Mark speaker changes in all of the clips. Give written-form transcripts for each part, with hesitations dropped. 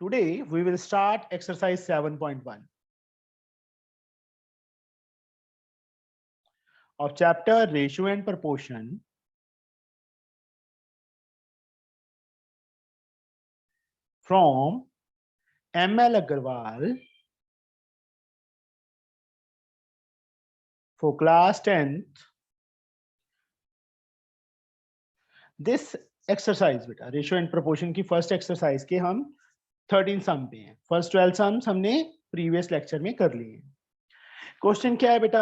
Speaker 1: Today we will start exercise 7.1 of chapter Ratio and Proportion from M.L. Agarwal for class 10th. This exercise बेटा ratio and proportion की first exercise के हम 13 सम पे हैं. First 12 sums हमने previous lecture में कर लिए हैं. क्वेश्चन क्या है बेटा?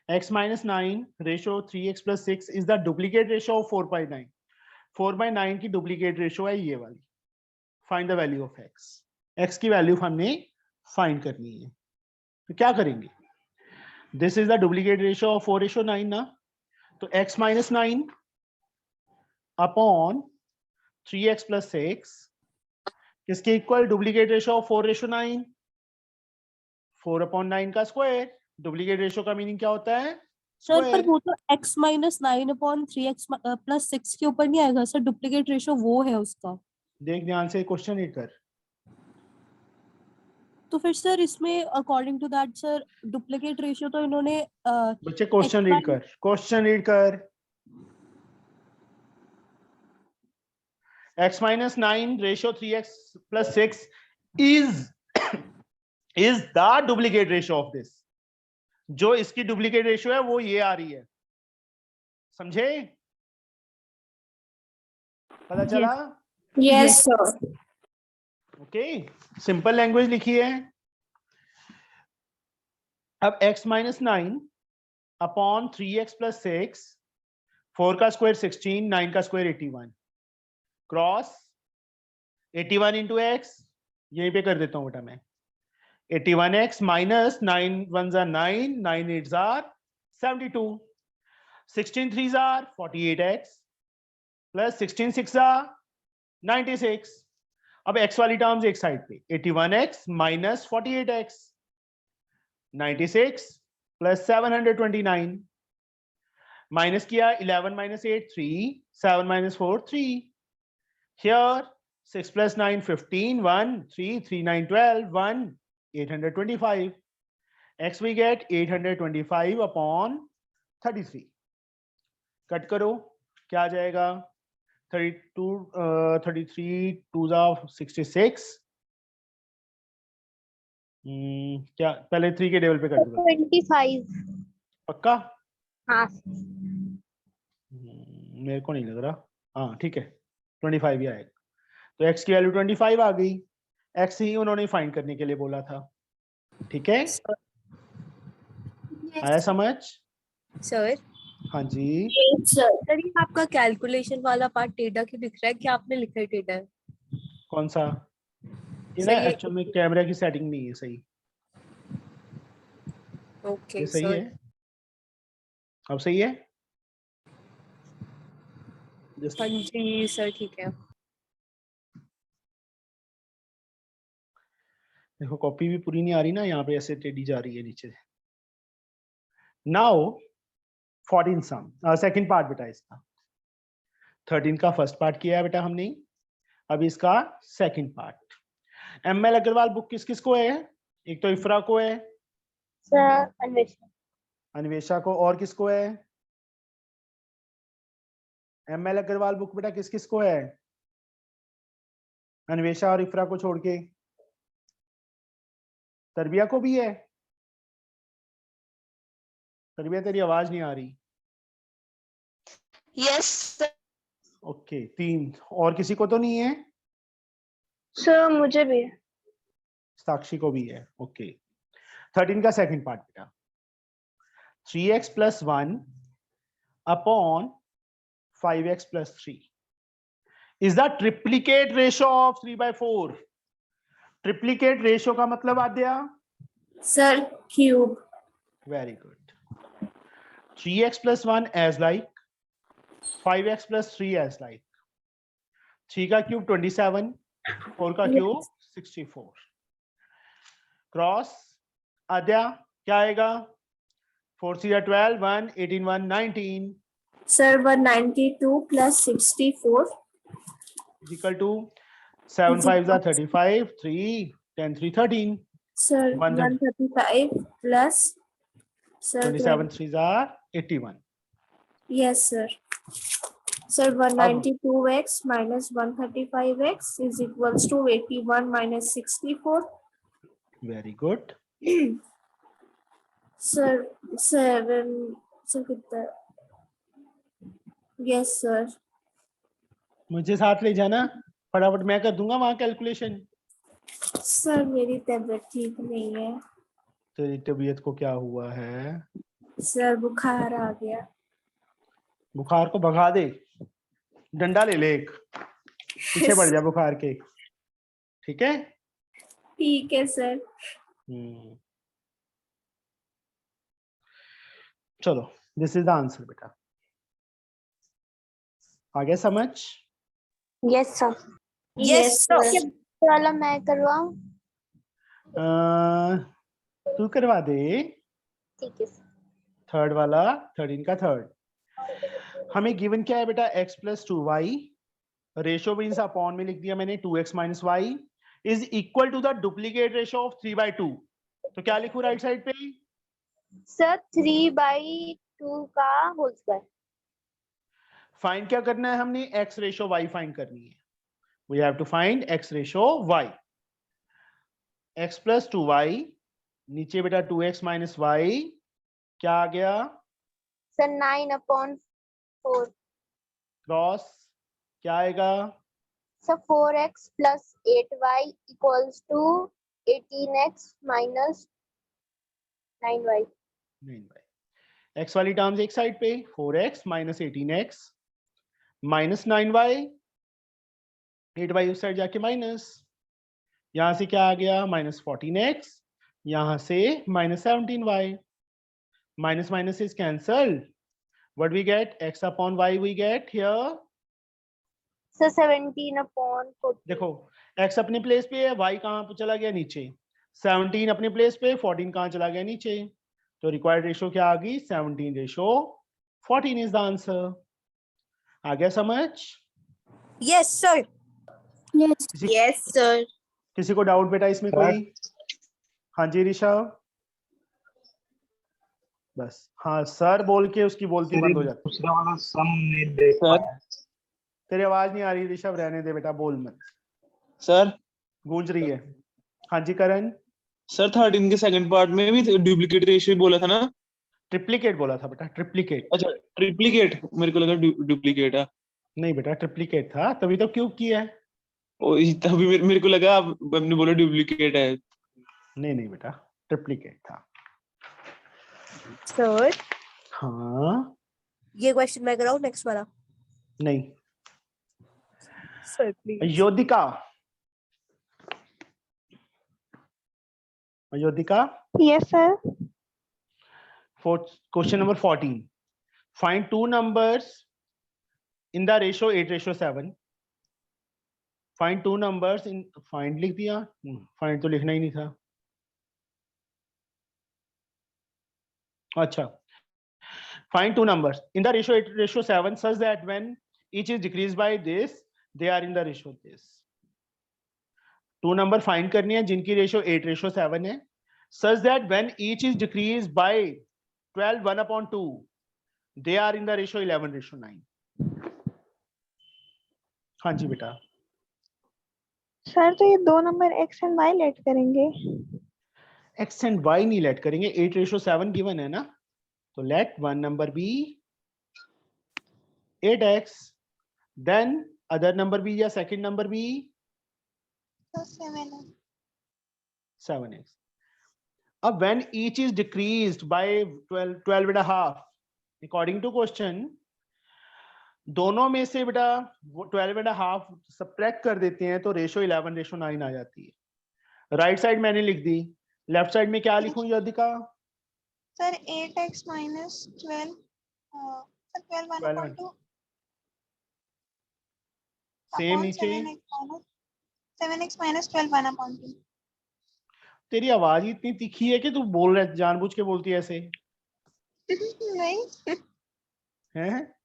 Speaker 1: x minus 9 ratio 3x plus 6 is the duplicate ratio of 4/9. 4/9 की डुप्लीकेट रेशियो है ये वाली. Find the value of x. x की वैल्यू हमने फाइंड करनी है. तो क्या करेंगे? This is the duplicate ratio of 4:9 ना. तो x minus 9 upon 3x plus 6 किसके इक्वल? Duplicate ratio of 4:9. 4/9 का स्क्वायर. डुप्लीकेट रेशियो का मीनिंग क्या होता है?
Speaker 2: सर पर वो तो x minus 9 upon 3x plus 6 के ऊपर नहीं आएगा सर. डुप्लीकेट रेशियो वो है उसका.
Speaker 1: देख ध्यान से क्वेश्चन रीड कर.
Speaker 2: तो फिर सर इसमें according to that sir duplicate ratio तो इन्होंने
Speaker 1: बच्चे क्वेश्चन रीड कर. क्वेश्चन रीड कर. x minus 9 ratio 3x plus 6 is the duplicate ratio of this. जो इसकी डुप्लीकेट रेशियो है वो ये आ रही है. समझे? पता चला?
Speaker 3: Yes sir.
Speaker 1: Okay, simple language लिखी है. अब x minus 9 upon 3x plus 6, 4 का स्क्वायर 16, 9 का स्क्वायर 81 क्रॉस 81 इंटू एक्स. यहीं पे कर देता हूं बेटा मैं. 81x minus 9 1s are 9, 9 8s are 72, 16 3s are 48x plus 16 6s are 96. अब x वाली टर्म्स एक साइड पे. 81x minus 48x 96 plus 729 minus किया. 11 minus 8 3, 7 minus 4 3. Here 6 plus 9 15, 1 3 3 9 12, 1 825. x we get 825 upon 33. Cut करो क्या आ जाएगा? 32 33 2s are 66. क्या पहले 3 के टेबल पे कर दो.
Speaker 3: 25.
Speaker 1: पक्का?
Speaker 3: हाँ.
Speaker 1: मेरे को नहीं लग रहा. हाँ ठीक है, 25 ही आएगा. तो x की वैल्यू 25 आ गई. x ही उन्होंने फाइंड करने के लिए बोला था. ठीक है, आया समझ?
Speaker 2: सर.
Speaker 1: हाँ जी.
Speaker 2: सर ये आपका कैलकुलेशन वाला पार्ट टेढ़ा क्यों दिख रहा है? क्या आपने लिखा है टेढ़ा है?
Speaker 1: कौन सा? ये ना एक्चुअल में कैमरा की सेटिंग नहीं है सही.
Speaker 2: ओके
Speaker 1: ये सही
Speaker 2: सर.
Speaker 1: है. अब सही है.
Speaker 2: हाँ जी सर ठीक है.
Speaker 1: देखो कॉपी भी पूरी नहीं आ रही ना, यहाँ पे ऐसे टेढ़ी जा रही है नीचे. नाउ 14 सम सेकंड पार्ट बेटा. इसका 13 का फर्स्ट पार्ट किया है बेटा हमने. अब इसका second part. M L. Agarwal book किस किस को है? एक तो इफ्रा को है,
Speaker 3: सर अन्वेषण.
Speaker 1: अन्वेषा को, और किसको है? एम.एल. अग्रवाल बुक बेटा किस किस को है? अन्वेषा और इफ्रा को छोड़ के. तरबिया को भी है. तरबिया तेरी आवाज नहीं आ रही.
Speaker 3: Yes
Speaker 1: okay 3. और किसी को तो नहीं है?
Speaker 3: सर. मुझे भी.
Speaker 1: साक्षी को भी है. ओके 13 का सेकंड पार्ट बेटा. 3x plus 1 upon 5x plus 3 is the triplicate ratio of 3/4. Triplicate ratio का मतलब Aadya?
Speaker 3: Sir cube.
Speaker 1: Very good. 3x plus 1 as like, 5x plus 3 as like. 3 का क्यूब 27, 4 का क्यूब 64. क्रॉस आद्या क्या आएगा? 4 3 are 12, 1 18 1 19.
Speaker 3: Sir 192 plus 64
Speaker 1: equal to 7
Speaker 3: Is
Speaker 1: 5s are
Speaker 3: equals-
Speaker 1: 35, 3, 10 3 13,
Speaker 3: Sir,
Speaker 1: 100
Speaker 3: 135 plus. Sir,
Speaker 1: 27 3s are 81.
Speaker 3: yes, sir. Sir,
Speaker 1: अब
Speaker 3: 192x minus 135x is equals to 81 minus 64.
Speaker 1: very good.
Speaker 3: Sir, 7. Sir, कितना? Yes, sir.
Speaker 1: मुझे साथ ले जाना, फटाफट मैं कर दूंगा वहां कैलकुलेशन।
Speaker 3: सर, मेरी तबीयत ठीक नहीं है।
Speaker 1: तेरी तबीयत को क्या हुआ है?
Speaker 3: सर, बुखार आ गया।
Speaker 1: बुखार को भगा दे, डंडा ले ले एक, पीछे पड़ जा बुखार के, ठीक है?
Speaker 3: ठीक है सर।
Speaker 1: चलो, दिस इज द आंसर बेटा, आ गया समझ?
Speaker 3: Yes sir.
Speaker 4: Yes, sir.
Speaker 3: वाला मैं करवाऊं?
Speaker 1: तू करवा दे।
Speaker 3: ठीक है सर।
Speaker 1: थर्ड वाला, 13 का थर्ड। हमें गिवन क्या है बेटा? x plus 2y, ratio means upon में लिख दिया मैंने 2x minus y is equal to the duplicate ratio of 3/2। तो क्या लिखूं राइट साइड पे?
Speaker 3: सर 3/2 का होल स्क्वायर।
Speaker 1: फाइंड क्या करना है हमने? x रेशो y फाइंड करनी है। We have to find x ratio y। x plus 2y, नीचे बेटा 2x माइनस वाई, क्या आ गया?
Speaker 3: सर 9/4।
Speaker 1: क्रॉस क्या आएगा?
Speaker 3: Sir 4x plus 8y equals to 18x minus 9y।
Speaker 1: 9y। x वाली टर्म्स एक साइड पे, 4x minus 18x minus 9y, 8y उस साइड जाके माइनस, यहां से क्या आ गया? माइनस 14x, यहां से minus 17y, minus minus is cancelled, what we get? x upon y we get here.
Speaker 3: Sir 17/14।
Speaker 1: देखो x अपने प्लेस पे है, y कहां पे चला गया? नीचे। 17 अपने प्लेस पे, 14 कहां चला गया? नीचे। तो रिक्वायर्ड रेशो क्या आ गई? 17 रेशो 14 इज द आंसर। आ गया समझ?
Speaker 4: Yes, sir.
Speaker 1: किसी
Speaker 4: Yes, sir.
Speaker 1: किसी को डाउट बेटा इसमें कोई? हाँ जी ऋषभ। बस हाँ सर बोल के उसकी बोलती बंद हो जाती है।
Speaker 5: दूसरा वाला सम नहीं देख पाया।
Speaker 1: तेरी आवाज नहीं आ रही ऋषभ, रहने दे बेटा, बोल मत,
Speaker 6: सर
Speaker 1: गूंज रही है। हाँ जी करण।
Speaker 6: सर 13 के सेकंड पार्ट में भी डुप्लीकेट रेशियो बोला था ना?
Speaker 1: ट्रिप्लीकेट बोला था बेटा, ट्रिप्लीकेट।
Speaker 6: अच्छा ट्रिप्लीकेट, मेरे को लगा डुप्लीकेट है।
Speaker 1: नहीं बेटा ट्रिप्लीकेट था, तभी तो क्यूब किया है।
Speaker 6: ओ तभी मेरे को लगा आपने बोला डुप्लीकेट है।
Speaker 1: नहीं नहीं बेटा ट्रिप्लीकेट था।
Speaker 4: Sir,
Speaker 1: हाँ
Speaker 4: ये क्वेश्चन मैं कराऊं नेक्स्ट वाला?
Speaker 1: नहीं।
Speaker 4: Sir, please.
Speaker 1: Yodika, Yodika,
Speaker 3: yes sir.
Speaker 1: Question number 14, find two numbers in the ratio 8:7। Find two numbers in, find लिख दिया, फाइंड तो लिखना ही नहीं था। अच्छा, find two numbers in the ratio 8:7 such that when each is decreased by this they are in the ratio this। Two number find करनी है जिनकी रेशियो 8:7 है, such that when each is decreased by 12 1/2 they are in the ratio 11:9। हाँ जी बेटा।
Speaker 7: Sir तो ये दो number x and y let करेंगे।
Speaker 1: x एंड y नहीं लेट करेंगे, 8:7 गिवन है ना, तो let one number be 8x, then other number be या सेकंड नंबर बी 7x। अब when each is decreased by 12.5 according to question, दोनों में से बेटा 12.5 सब्ट्रैक्ट कर देते हैं तो रेशो 11:9 आ जाती है। राइट साइड मैंने लिख दी, लेफ्ट साइड में क्या लिखूं Yodika?
Speaker 7: Sir 8x minus 12 sir 12 1/2
Speaker 1: same नीचे।
Speaker 7: 7x minus 12 1/2।
Speaker 1: तेरी आवाज ही इतनी तीखी है कि तू बोल रहा है, जानबूझ के बोलती है ऐसे
Speaker 7: नहीं
Speaker 1: हैं?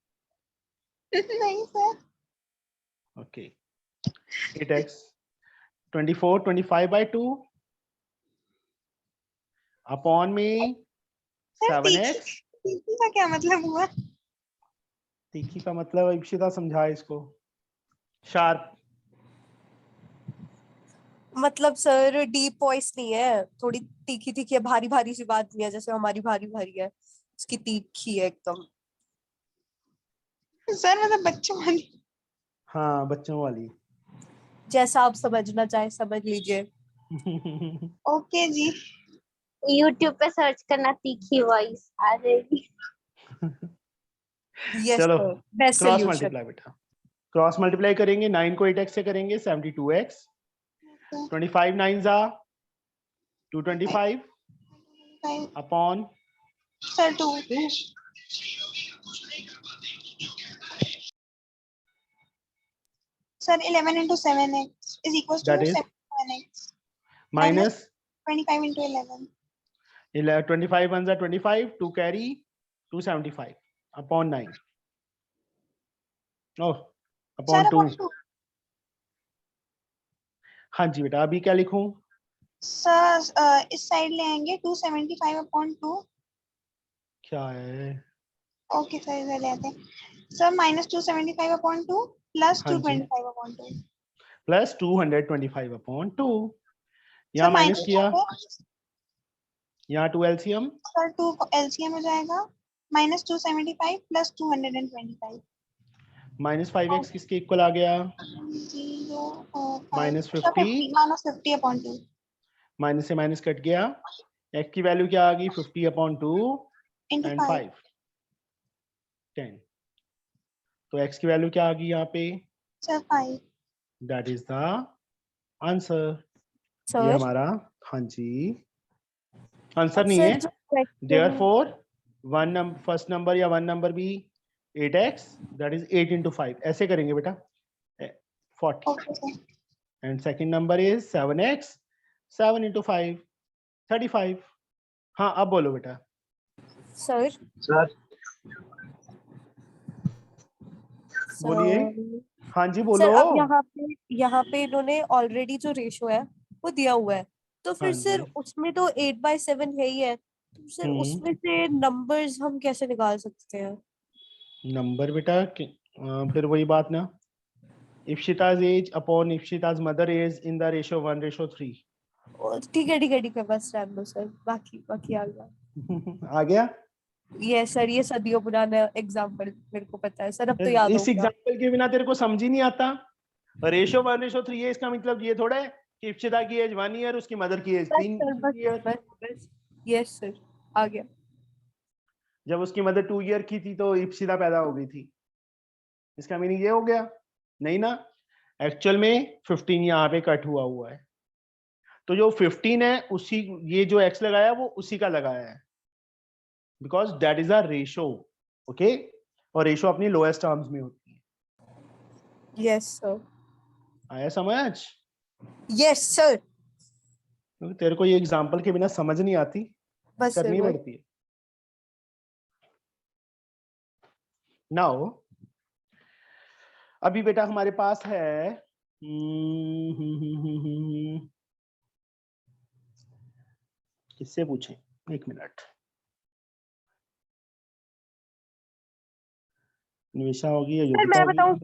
Speaker 7: नहीं सर।
Speaker 1: ओके 8x 24 25/2 अपॉन में
Speaker 7: सर
Speaker 1: 7x।
Speaker 7: तीखी का क्या मतलब हुआ?
Speaker 1: तीखी का मतलब इप्सिता समझा इसको। शार्प।
Speaker 4: मतलब सर डीप वॉइस नहीं है, थोड़ी तीखी तीखी है, भारी भारी सी बात नहीं है जैसे हमारी भारी भारी है, इसकी तीखी है एकदम।
Speaker 7: सर मतलब बच्चों वाली।
Speaker 1: हाँ बच्चों वाली।
Speaker 4: जैसा आप समझना चाहे समझ लीजिए।
Speaker 7: ओके जी।
Speaker 3: यूट्यूब पे सर्च करना तीखी वॉइस आ जाएगी।
Speaker 4: यस
Speaker 1: चलो
Speaker 4: sir, best
Speaker 1: cross
Speaker 4: solution.
Speaker 1: Multiply बेटा, क्रॉस मल्टीप्लाई करेंगे। 9 को 8x से करेंगे 72x। 25 9 जा 225 upon
Speaker 7: sir 2।
Speaker 1: 2।
Speaker 7: Sir 11 into 7x is equals to
Speaker 1: That is
Speaker 7: 7x
Speaker 1: minus
Speaker 7: 25 into 11.
Speaker 1: 25 1 जा 25, 2 carry 275 upon 9। Oh
Speaker 7: sir
Speaker 1: upon 2।
Speaker 7: upon 2.
Speaker 1: हाँ जी बेटा, अभी क्या लिखूं?
Speaker 7: सर इस साइड ले आएंगे 275 upon 2.
Speaker 1: क्या है?
Speaker 7: ओके सर इधर ले आते हैं। सर minus 275 upon 2 plus
Speaker 1: हाँ जी
Speaker 7: 225 upon 2.
Speaker 1: Plus 225 upon 2।
Speaker 7: सर
Speaker 1: यहाँ माइनस
Speaker 7: माइनस
Speaker 1: किया, यहाँ 2 LCM।
Speaker 7: सर 2 LCM हो जाएगा minus 275 plus 225.
Speaker 1: माइनस 5x किसके इक्वल आ गया?
Speaker 7: 0
Speaker 1: माइनस
Speaker 7: 5
Speaker 1: 50।
Speaker 7: minus 50 upon 2.
Speaker 1: माइनस से माइनस कट गया। x की वैल्यू क्या आ गई? 50 अपॉन 2
Speaker 7: into
Speaker 1: एंड
Speaker 7: 5.
Speaker 1: 5 10। तो x की वैल्यू क्या आ गई यहाँ पे?
Speaker 7: Sir 5.
Speaker 1: That is the answer. ये
Speaker 4: सर
Speaker 1: हमारा, हाँ जी, आंसर
Speaker 4: अब
Speaker 1: नहीं
Speaker 4: सर
Speaker 1: है।
Speaker 4: जो question-
Speaker 1: Therefore, फर्स्ट नंबर या 1 नंबर भी 8x, दैट इज 8 into 5। ऐसे करेंगे बेटा 40।
Speaker 7: Okay sir.
Speaker 1: And second number is 7x, 7 into 5 35। हाँ अब बोलो बेटा।
Speaker 4: सर
Speaker 5: सर
Speaker 1: बोलिए।
Speaker 4: सर
Speaker 1: हाँ जी
Speaker 4: सर
Speaker 1: बोलो।
Speaker 4: अब यहाँ पे इन्होंने ऑलरेडी जो रेशो है वो दिया हुआ है, तो फिर
Speaker 1: हाँ
Speaker 4: सर
Speaker 1: जी।
Speaker 4: उसमें तो 8/7 है ही है, तो सर उसमें से नंबर्स हम कैसे निकाल सकते हैं?
Speaker 1: नंबर बेटा फिर वही बात ना, Ipshita's age upon Ipshita's mother age in the ratio 1:3।
Speaker 4: ठीक है बस रहने दो सर, बाकी आ गया।
Speaker 1: आ गया।
Speaker 4: ये सर ये सदियों पुराना एग्जाम्पल मेरे को पता है सर, अब तो याद हो
Speaker 1: इस
Speaker 4: गया।
Speaker 1: एग्जांपल के बिना तेरे को समझ ही नहीं आता। रेशियो 1:3 है, इसका मतलब ये थोड़ा है कि इप्शिता की एज 1 ईयर, उसकी मदर की एज
Speaker 4: बस
Speaker 1: 3
Speaker 4: सर
Speaker 1: ईयर।
Speaker 4: बस यस सर आ गया।
Speaker 1: जब उसकी मदर 2 ईयर की थी तो इप्शिता पैदा हो गई थी। इसका मीनिंग ये हो गया? नहीं ना, एक्चुअल में 15 यहाँ पे कट हुआ है, तो जो 15 है उसी, ये जो x लगाया वो उसी का लगाया है, because that is a ratio. Okay, और रेशो अपनी लोएस्ट टर्म्स में होती है।
Speaker 4: यस सर
Speaker 1: आया समझ?
Speaker 4: यस सर
Speaker 1: क्योंकि तेरे को ये एग्जांपल के बिना समझ नहीं आती,
Speaker 4: बस सर
Speaker 1: करनी
Speaker 4: वही।
Speaker 1: पड़ती है। नाउ अभी बेटा हमारे पास है किससे पूछें? एक मिनट। निवेशा होगी या
Speaker 4: सर
Speaker 1: योगिता
Speaker 4: मैं
Speaker 1: होगी?
Speaker 4: बताऊं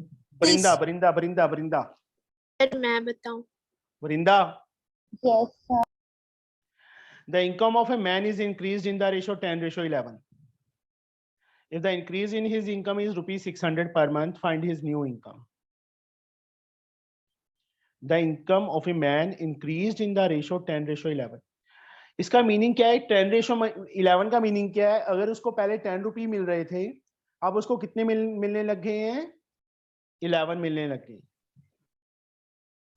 Speaker 1: बरिंदा
Speaker 4: प्लीज?
Speaker 1: बरिंदा बरिंदा बरिंदा
Speaker 3: सर मैं बताऊं?
Speaker 1: Barinda.
Speaker 3: Yes sir.
Speaker 1: The income of a man is increased in the ratio 10:11. If the increase in his income is rupees 600 per month, find his new income. The income of a man increased in the ratio 10:11. इसका meaning क्या है? 10:11 का meaning क्या है? अगर उसको पहले 10 रुपये मिल रहे थे, अब उसको कितने मिलने लग गए हैं? 11 मिलने लग गए।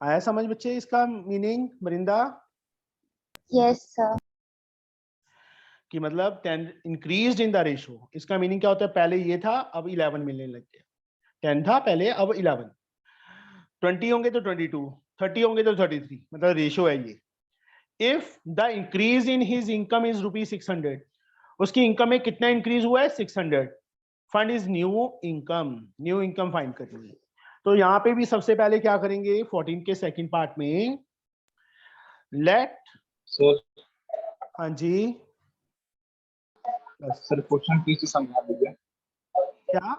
Speaker 1: आया समझ बच्चे इसका मीनिंग बरिंदा?
Speaker 3: Yes sir.
Speaker 1: कि मतलब 10 इंक्रीज इन द रेशियो, इसका मीनिंग क्या होता है? पहले ये था, अब 11 मिलने लग गया। 10 था पहले, अब 11। 20 होंगे तो 22, 30 होंगे तो 33, मतलब रेशियो है ये। If the increase in his income is ₹600, उसकी इनकम में कितना इंक्रीज हुआ है? 600। Find is new income. New income find करेंगे, तो यहाँ पे भी सबसे पहले क्या करेंगे? 14 के सेकंड पार्ट में लेट,
Speaker 5: सर
Speaker 1: हाँ जी, बस
Speaker 5: सर क्वेश्चन फिर से समझा दीजिए।
Speaker 1: क्या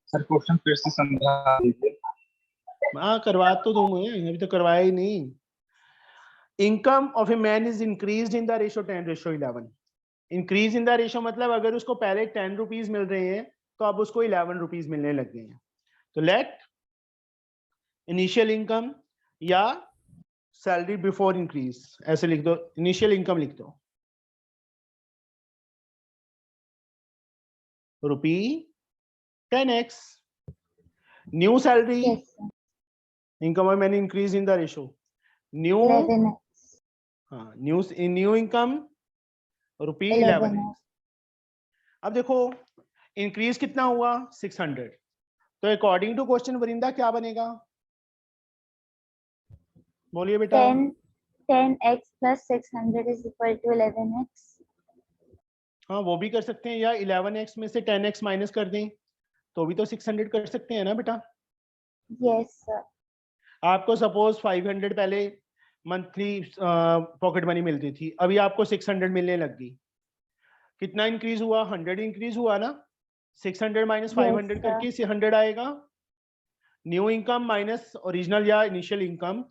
Speaker 5: सर क्वेश्चन फिर से समझा दीजिए।
Speaker 1: हाँ करवा तो दूं मैं, अभी तो करवाया ही नहीं। Income of a man is increase in the ratio 10:11। Increase in the ratio मतलब अगर उसको पहले 10 रुपीज मिल रहे हैं तो अब उसको 11 रुपीज मिलने लग गए हैं। तो लेट इनिशियल इनकम या सैलरी बिफोर इंक्रीज, ऐसे लिख दो, इनिशियल इनकम लिख दो रुपी 10x, new salary,
Speaker 8: Yes, sir.
Speaker 1: Income of man increase in the ratio, new,
Speaker 8: 11x.
Speaker 1: हाँ न्यू इनकम रुपी 11x। अब देखो इंक्रीज कितना हुआ 600, तो अकॉर्डिंग टू क्वेश्चन वरिंदा क्या बनेगा, बोलिए बेटा।
Speaker 8: 10x plus 600 is equal to 11x.
Speaker 1: हाँ वो भी कर सकते हैं, या 11x में से 10x माइनस कर दें तो भी तो 600 कर सकते हैं ना बेटा।
Speaker 8: Yes, sir.
Speaker 1: आपको सपोज 500 पहले मंथली पॉकेट मनी मिलती थी, अभी आपको 600 मिलने लग गई, कितना इंक्रीज हुआ, 100 इंक्रीज हुआ ना। 600 माइनस 500
Speaker 8: Yes,
Speaker 1: करके 100 आएगा। न्यू इनकम माइनस ओरिजिनल या इनिशियल इनकम,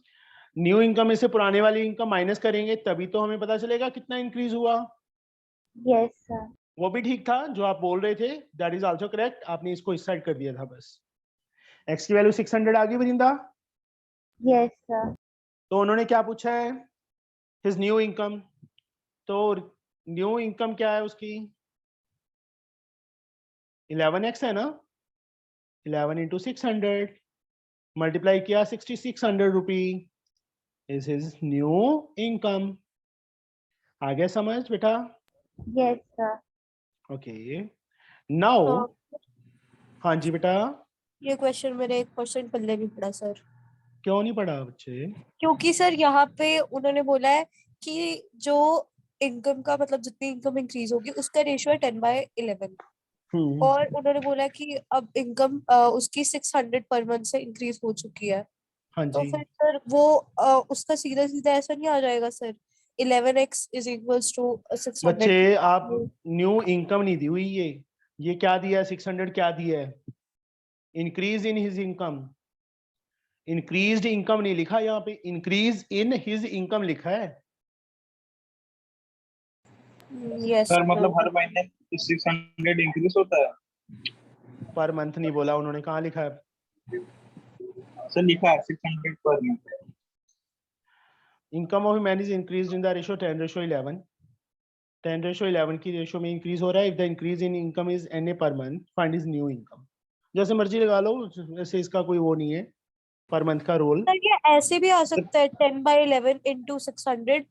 Speaker 1: न्यू इनकम में से पुराने वाली इनकम माइनस करेंगे तभी तो हमें पता चलेगा कितना इंक्रीज हुआ।
Speaker 8: Yes, sir.
Speaker 1: वो भी ठीक था जो आप बोल रहे थे, दैट इज आल्सो करेक्ट, आपने इसको इस साइड कर दिया था बस। एक्स की वैल्यू 600 आ गई वरिंदा।
Speaker 8: Yes, sir.
Speaker 1: तो उन्होंने क्या पूछा है, हिज न्यू इनकम, तो न्यू इनकम क्या है उसकी 11x है ना, 11 इंटू 600 मल्टीप्लाई किया 6600 rupee is his new income. आ गया समझ बेटा?
Speaker 8: Yes, sir.
Speaker 1: ओके नाउ, हाँ जी बेटा।
Speaker 4: ये क्वेश्चन मेरे एक क्वेश्चन पल्ले भी पड़ा सर,
Speaker 1: क्यों नहीं पढ़ा बच्चे?
Speaker 4: क्योंकि सर यहाँ पे उन्होंने बोला है कि जो इनकम का मतलब जितनी इनकम इंक्रीज होगी उसका रेशियो है 10/11, और उन्होंने बोला कि अब इनकम उसकी 600 पर मंथ से इंक्रीज हो चुकी है।
Speaker 1: हाँ
Speaker 4: तो
Speaker 1: जी
Speaker 4: फिर सर वो उसका सीधा सीधा ऐसा नहीं आ जाएगा sir, 11x is equals to 600।
Speaker 1: बच्चे आप न्यू इनकम नहीं दी हुई, ये क्या दिया है 600 क्या दिया है, increase in his income, increased income नहीं लिखा यहाँ पे, इंक्रीज इन हिज इनकम लिखा है।
Speaker 4: यस
Speaker 5: सर मतलब हर महीने 600 इंक्रीज होता है।
Speaker 1: पर मंथ नहीं बोला उन्होंने, कहाँ लिखा है?
Speaker 5: सर लिखा है 600 per month.
Speaker 1: Income of man is increase in the ratio 10:11, 10:11 की रेशियो में इंक्रीज हो रहा है। If the increase in income is NA per month, find is new income. जैसे मर्जी लगा लो, वैसे इसका कोई वो नहीं है पर मंथ का रोल।
Speaker 4: सर ये ऐसे भी आ सकता है 10/11 इंटू 600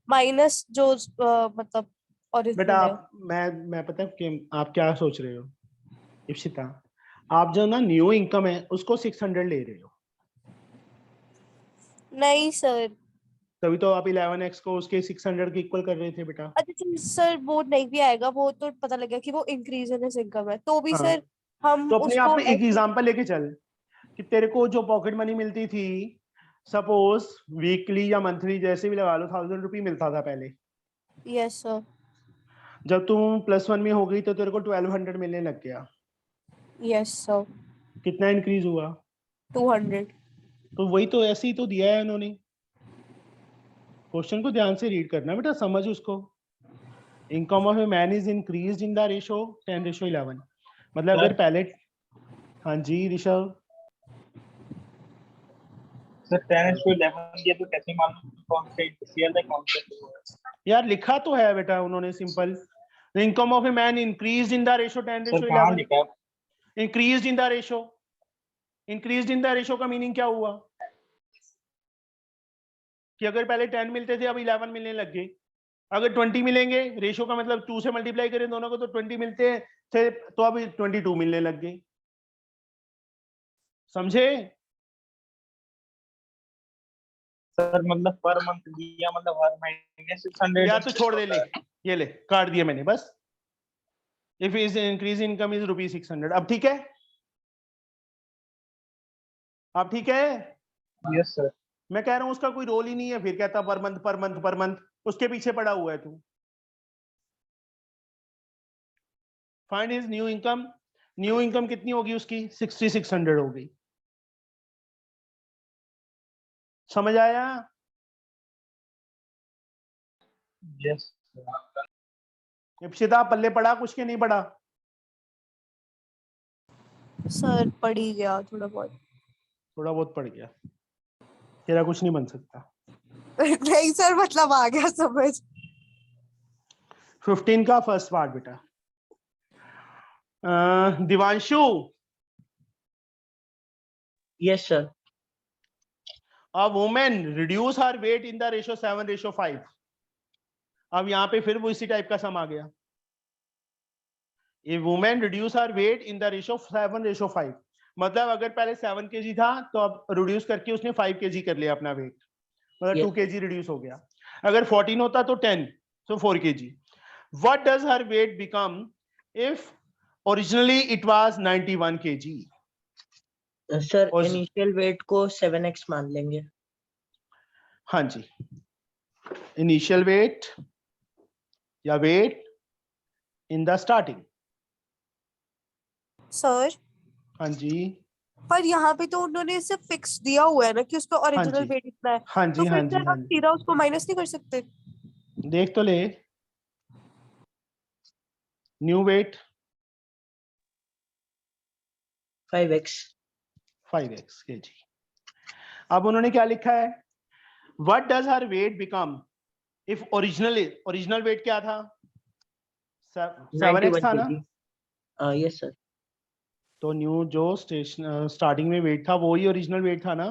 Speaker 4: माइनस जो मतलब
Speaker 1: बेटा
Speaker 4: ओरिजिनल है।
Speaker 1: आप, मैं पता है कि आप क्या सोच रहे हो इप्सिता, आप जो ना न्यू इनकम है उसको 600 ले रहे हो,
Speaker 4: नहीं सर,
Speaker 1: तभी तो आप 11x को उसके 600 के इक्वल कर रहे थे बेटा।
Speaker 4: अच्छा सर वो नहीं भी आएगा, वो तो पता लग गया कि वो इंक्रीज इन हिज इनकम है, तो भी
Speaker 1: हाँ
Speaker 4: सर हम
Speaker 1: तो अपने आप
Speaker 4: उसको
Speaker 1: में एक एग्जांपल लेके चल कि तेरे को जो पॉकेट मनी मिलती थी, सपोज वीकली या मंथली जैसे भी लगा लो, 1000 रुपये मिलता था पहले।
Speaker 4: Yes sir.
Speaker 1: जब तुम +1 में हो गई तो तेरे को 1200 मिलने लग गया,
Speaker 4: यस सर।
Speaker 1: कितना इंक्रीज हुआ?
Speaker 4: 200।
Speaker 1: तो वही तो ऐसे ही तो दिया है उन्होंने। क्वेश्चन को ध्यान से रीड करना बेटा, समझ उसको। Income of a man is increase in the ratio 10:11, मतलब अगर पहले, हाँ जी ऋषभ।
Speaker 5: सर 10:11 ये तो कैसे मालूम कौन से इंडस्ट्रियल है कौन से वो है?
Speaker 1: यार लिखा तो है बेटा उन्होंने simple, income of a man increase in the ratio
Speaker 5: sir कहाँ
Speaker 1: 10:11,
Speaker 5: लिखा है?
Speaker 1: Increase in the ratio. Increase in the ratio का मीनिंग क्या हुआ कि अगर पहले 10 मिलते थे अब 11 मिलने लग गए। अगर 20 मिलेंगे, रेशो का मतलब 2 से मल्टीप्लाई करें दोनों को तो 20 मिलते थे, तो अब 22 मिलने लग गए। समझे?
Speaker 5: सर मतलब पर मंथ दिया मतलब हर महीने 600।
Speaker 1: या तो छोड़ दे, ले ये ले काट दिया मैंने बस। If is increase income is ₹600। अब ठीक है, अब ठीक है?
Speaker 5: Yes sir.
Speaker 1: मैं कह रहा हूं उसका कोई रोल ही नहीं है, फिर कहता per month per month per month, उसके पीछे पड़ा हुआ है तू। Find his new income. New income कितनी होगी उसकी? 6600 हो गई। समझ आया?
Speaker 5: यस
Speaker 1: इप्सिता पल्ले पड़ा कुछ के नहीं पड़ा?
Speaker 4: सर पढ़ ही गया थोड़ा बहुत।
Speaker 1: थोड़ा बहुत पड़ गया, तेरा कुछ नहीं बन सकता।
Speaker 4: नहीं सर मतलब आ गया समझ।
Speaker 1: 15 का फर्स्ट पार्ट बेटा। Divanshu,
Speaker 9: Yes, sir.
Speaker 1: a woman reduce her weight in the ratio 7:5। अब यहाँ पे फिर वो इसी टाइप का सम आ गया। A woman reduce her weight in the ratio 7:5। मतलब अगर पहले 7 kg था तो अब रिड्यूस करके उसने 5 kg कर लिया अपना वेट, मतलब 2 kg रिड्यूस हो गया। अगर 14 होता तो 10, so 4 kg। What does her weight become if originally it was 91 kg?
Speaker 9: Sir,
Speaker 1: और-
Speaker 9: initial weight को 7x मान लेंगे।
Speaker 1: हाँ जी, इनिशियल वेट या weight in the starting.
Speaker 4: Sir
Speaker 1: हाँ जी,
Speaker 4: पर यहाँ पे तो उन्होंने सिर्फ फिक्स दिया हुआ है ना कि उसका ओरिजिनल
Speaker 1: जी।
Speaker 4: वेट इतना है।
Speaker 1: हाँ
Speaker 4: तो
Speaker 1: जी, हाँ
Speaker 4: फिर
Speaker 1: जी,
Speaker 4: सर
Speaker 1: हाँ
Speaker 4: हम
Speaker 1: जी।
Speaker 4: सीधा उसको माइनस नहीं कर सकते?
Speaker 1: देख तो ले, new wait
Speaker 9: 5x।
Speaker 1: 5x kg। अब उन्होंने क्या लिखा है? What does her weight become if original wait क्या था? 7x था ना?
Speaker 9: Yes, sir.
Speaker 1: तो न्यू जो स्टार्टिंग में वेट था वो ही ओरिजिनल वेट था ना,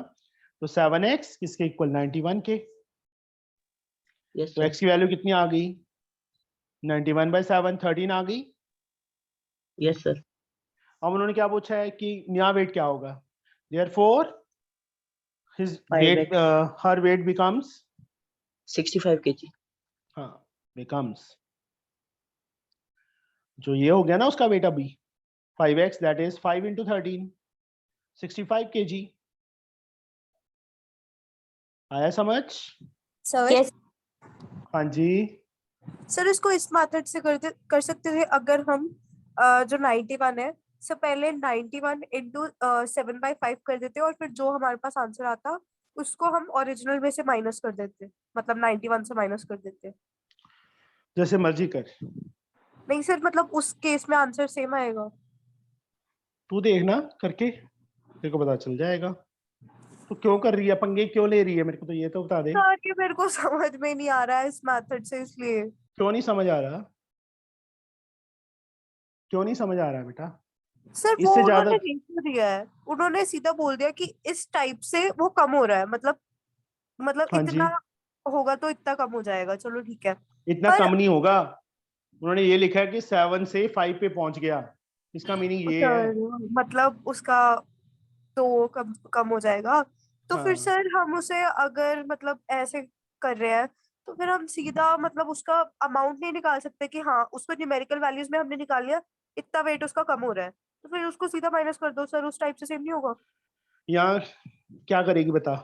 Speaker 1: तो 7x किसके इक्वल? 91 के।
Speaker 9: Yes,
Speaker 1: तो
Speaker 9: sir.
Speaker 1: x की वैल्यू कितनी आ गई? 91/7, 13 आ गई।
Speaker 9: Yes, sir.
Speaker 1: अब उन्होंने क्या पूछा है कि नया वेट क्या होगा? Therefore his
Speaker 9: 5x.
Speaker 1: weight, her weight becomes,
Speaker 9: 65 kg।
Speaker 1: हाँ becomes, जो ये हो गया ना उसका वेट अभी 5x, that is 5 into 13, 65 kg। आया समझ?
Speaker 4: सर
Speaker 8: Yes,
Speaker 1: हाँ जी,
Speaker 4: सर इसको इस मेथड से कर सकते थे अगर हम जो 91 है से पहले 91 इंटू 7/5 कर देते और फिर जो हमारे पास आंसर आता उसको हम ओरिजिनल में से माइनस कर देते, मतलब 91 से माइनस कर देते।
Speaker 1: जैसे मर्जी कर,
Speaker 4: नहीं सर मतलब उस केस में आंसर सेम आएगा।
Speaker 1: तू देखना करके, तेरे को पता चल जाएगा। तू क्यों कर रही है, पंगे क्यों ले रही है, मेरे को तो ये तो बता दे।
Speaker 4: सर ये मेरे को समझ में नहीं आ रहा है इस मेथड से, इसलिए।
Speaker 1: क्यों नहीं समझ आ रहा? क्यों नहीं समझ आ रहा बेटा?
Speaker 4: सर वो
Speaker 1: इससे ज्यादा
Speaker 4: उन्होंने रेशियो दिया है, उन्होंने सीधा बोल दिया कि इस टाइप से वो कम हो रहा है, मतलब
Speaker 1: हाँ जी,
Speaker 4: इतना होगा तो इतना कम हो जाएगा, चलो ठीक है।
Speaker 1: इतना
Speaker 4: पर
Speaker 1: कम नहीं होगा। उन्होंने ये लिखा है कि 7 से 5 पे पहुंच गया, इसका मीनिंग ये है।
Speaker 4: सर मतलब उसका तो कम हो जाएगा। तो फिर
Speaker 1: हाँ,
Speaker 4: सर हम उसे अगर मतलब ऐसे कर रहे हैं तो फिर हम सीधा मतलब उसका अमाउंट नहीं निकाल सकते कि हाँ उसको न्यूमेरिकल वैल्यूज में हमने निकाल लिया इतना वेट उसका कम हो रहा है, तो फिर उसको सीधा माइनस कर दो सर, उस टाइप से सेम नहीं होगा?
Speaker 1: यहाँ क्या करेगी बता,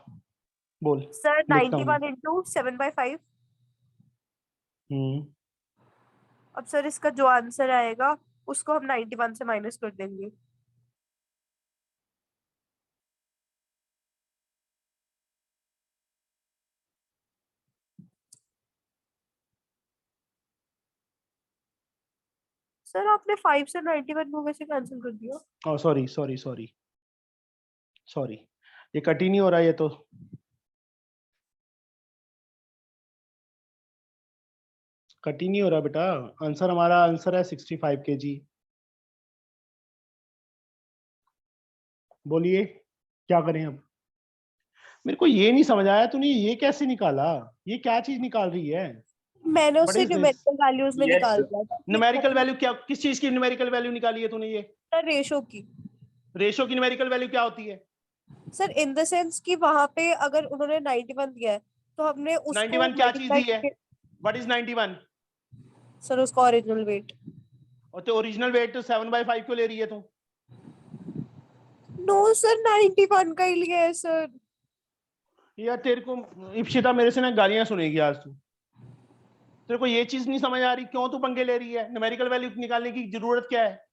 Speaker 1: बोल।
Speaker 4: सर
Speaker 1: लिखता हूँ मैं।
Speaker 4: 91 इंटू 7/5।
Speaker 1: हम्म,
Speaker 4: अब सर इसका जो आंसर आएगा उसको हम 91 से माइनस कर देंगे। सर आपने 5 से 91 को कैसे कैंसिल कर दिया?
Speaker 1: ओ सॉरी सॉरी सॉरी सॉरी, ये कट ही नहीं हो रहा, ये तो कट ही नहीं हो रहा बेटा। आंसर, हमारा आंसर है 65 kg। बोलिए क्या करें अब? मेरे को ये नहीं समझ आया, तूने ये कैसे निकाला? ये क्या चीज निकाल रही है?
Speaker 4: मैंने
Speaker 1: What
Speaker 4: उसे
Speaker 1: is this?
Speaker 4: न्यूमेरिकल वैल्यूज में
Speaker 5: Yes,
Speaker 4: निकाल
Speaker 5: sir.
Speaker 4: दिया।
Speaker 1: न्यूमेरिकल वैल्यू क्या, किस चीज की न्यूमेरिकल वैल्यू निकाली है तूने? ये
Speaker 4: सर रेशो की।
Speaker 1: रेशो की न्यूमेरिकल वैल्यू क्या होती है?
Speaker 4: सर इन द सेंस कि वहां पे अगर उन्होंने 91 दिया है तो हमने उसको
Speaker 1: 91 क्या चीज दी है?
Speaker 4: multiply
Speaker 1: what is 91?
Speaker 4: सर उसका ओरिजिनल वेट।
Speaker 1: और तो ओरिजिनल वेट तो 7/5 क्यों ले रही है तू?
Speaker 4: नो सर 91 का ही लिया है सर।
Speaker 1: यार तेरे को इप्शिता मेरे से ना गालियां सुनेगी आज तू। तेरे को ये चीज नहीं समझ आ रही, क्यों तू पंगे ले रही है? न्यूमेरिकल वैल्यू निकालने की जरूरत क्या है?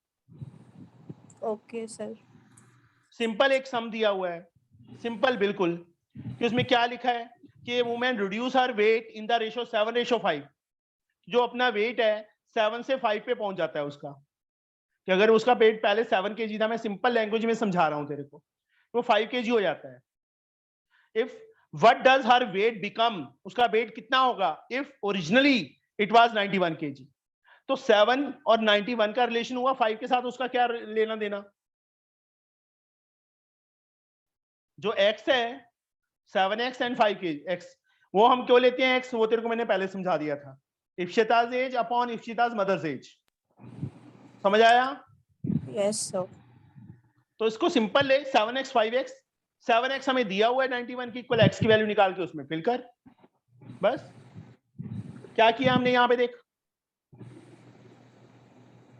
Speaker 4: Okay sir.
Speaker 1: सिंपल एक सम दिया हुआ है, सिंपल बिल्कुल, कि उसमें क्या लिखा है कि women reduce her weight in the ratio 7:5। जो अपना वेट है 7 से 5 पे पहुंच जाता है उसका, कि अगर उसका वेट पहले 7 kg था, मैं सिंपल लैंग्वेज में समझा रहा हूं तेरे को, वो 5 kg हो जाता है। If what does her weight become, उसका वेट कितना होगा if originally it was 91 kg। तो 7 और 91 का रिलेशन हुआ 5 के साथ, उसका क्या लेना देना? जो x है 7x एंड 5x, वो हम क्यों लेते हैं x? वो तेरे को मैंने पहले समझा दिया था, इप्शिताज एज अपॉन इप्शिताज मदर्स एज। समझ आया?
Speaker 4: Yes sir.
Speaker 1: तो इसको सिंपल ले, 7x 5x, 7x हमें दिया हुआ है 91 की इक्वल, x की वैल्यू निकाल के उसमें फिल कर, बस। क्या किया हमने यहाँ पे देख,